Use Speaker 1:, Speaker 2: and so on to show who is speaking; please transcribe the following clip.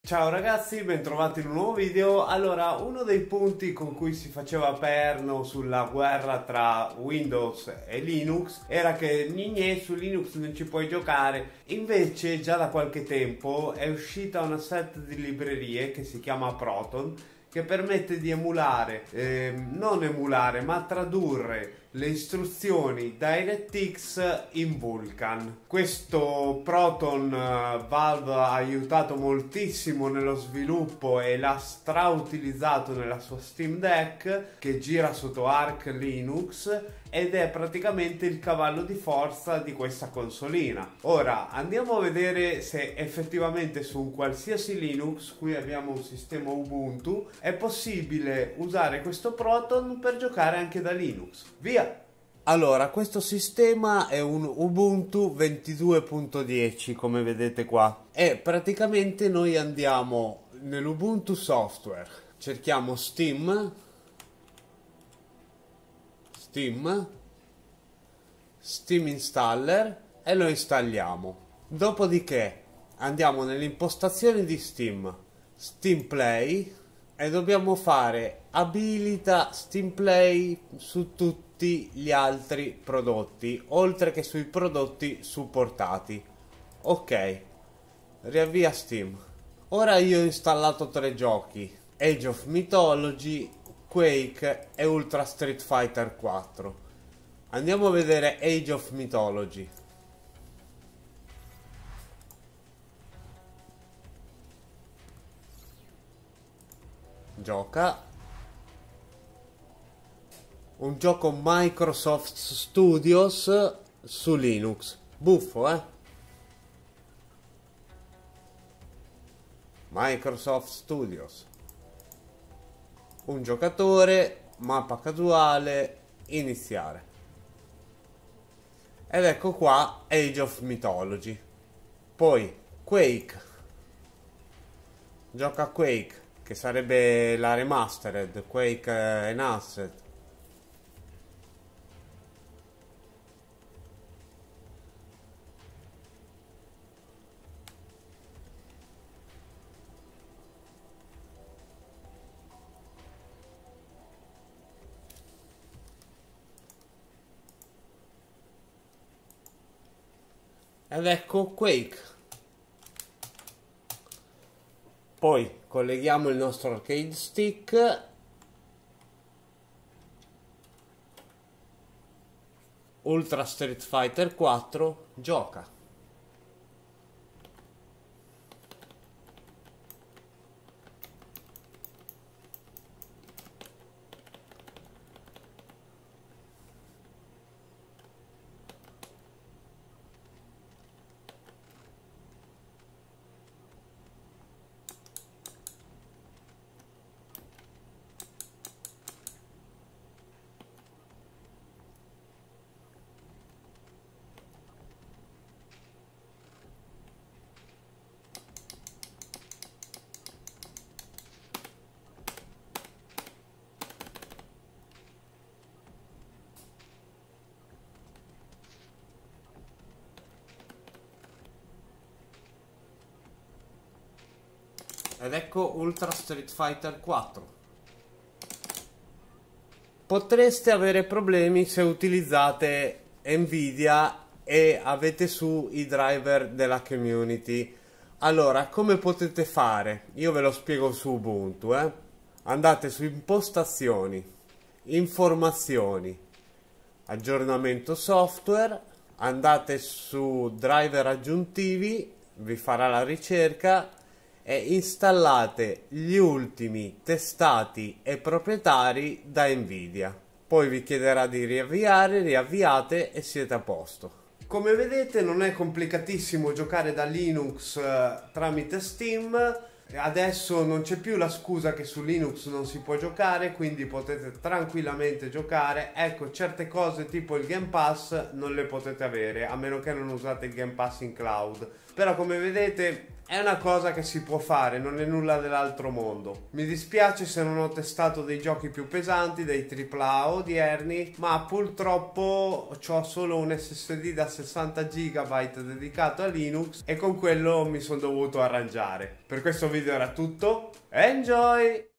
Speaker 1: Ciao ragazzi, bentrovati in un nuovo video. Allora, uno dei punti con cui si faceva perno sulla guerra tra Windows e Linux era che nignè, su Linux non ci puoi giocare. Invece già da qualche tempo è uscita una set di librerie che si chiama Proton, che permette di emulare, non emulare, ma tradurre le istruzioni DirectX in Vulkan. Questo Proton Valve ha aiutato moltissimo nello sviluppo e l'ha strautilizzato nella sua Steam Deck, che gira sotto Arch Linux ed è praticamente il cavallo di forza di questa consolina. Ora andiamo a vedere se effettivamente su un qualsiasi Linux, qui abbiamo un sistema Ubuntu, è possibile usare questo Proton per giocare anche da Linux. Via! Allora, questo sistema è un Ubuntu 22.10, come vedete qua, e praticamente noi andiamo nell'Ubuntu Software, cerchiamo Steam Installer e lo installiamo. Dopodiché andiamo nelle impostazioni di Steam Play, e dobbiamo fare abilita Steam Play su tutti gli altri prodotti, oltre che sui prodotti supportati. Ok, riavvia Steam. Ora io ho installato 3 giochi: Age of Mythology, Quake e Ultra Street Fighter 4. Andiamo a vedere Age of Mythology. Gioca. Un gioco Microsoft Studios su Linux. Buffo, eh? Microsoft Studios. Un giocatore, mappa casuale, iniziare. Ed ecco qua Age of Mythology. Poi Quake. Gioca Quake, che sarebbe la remastered, Quake Enhanced. Ed ecco Quake. Poi colleghiamo il nostro arcade stick. Ultra Street Fighter 4, gioca. Ed ecco Ultra Street Fighter 4. Potreste avere problemi se utilizzate Nvidia e avete su i driver della community. Allora, come potete fare? Io ve lo spiego su Ubuntu, Andate su impostazioni, informazioni, aggiornamento software, andate su driver aggiuntivi, vi farà la ricerca e installate gli ultimi testati e proprietari da Nvidia. Poi vi chiederà di riavviare, riavviate e siete a posto. Come vedete non è complicatissimo giocare da Linux tramite Steam. Adesso non c'è più la scusa che su Linux non si può giocare, quindi potete tranquillamente giocare. Ecco, certe cose tipo il Game Pass non le potete avere, a meno che non usate il Game Pass in cloud. Però come vedete è una cosa che si può fare, non è nulla dell'altro mondo. Mi dispiace se non ho testato dei giochi più pesanti, dei AAA odierni, ma purtroppo ho solo un SSD da 60 GB dedicato a Linux e con quello mi sono dovuto arrangiare. Per questo video era tutto, enjoy!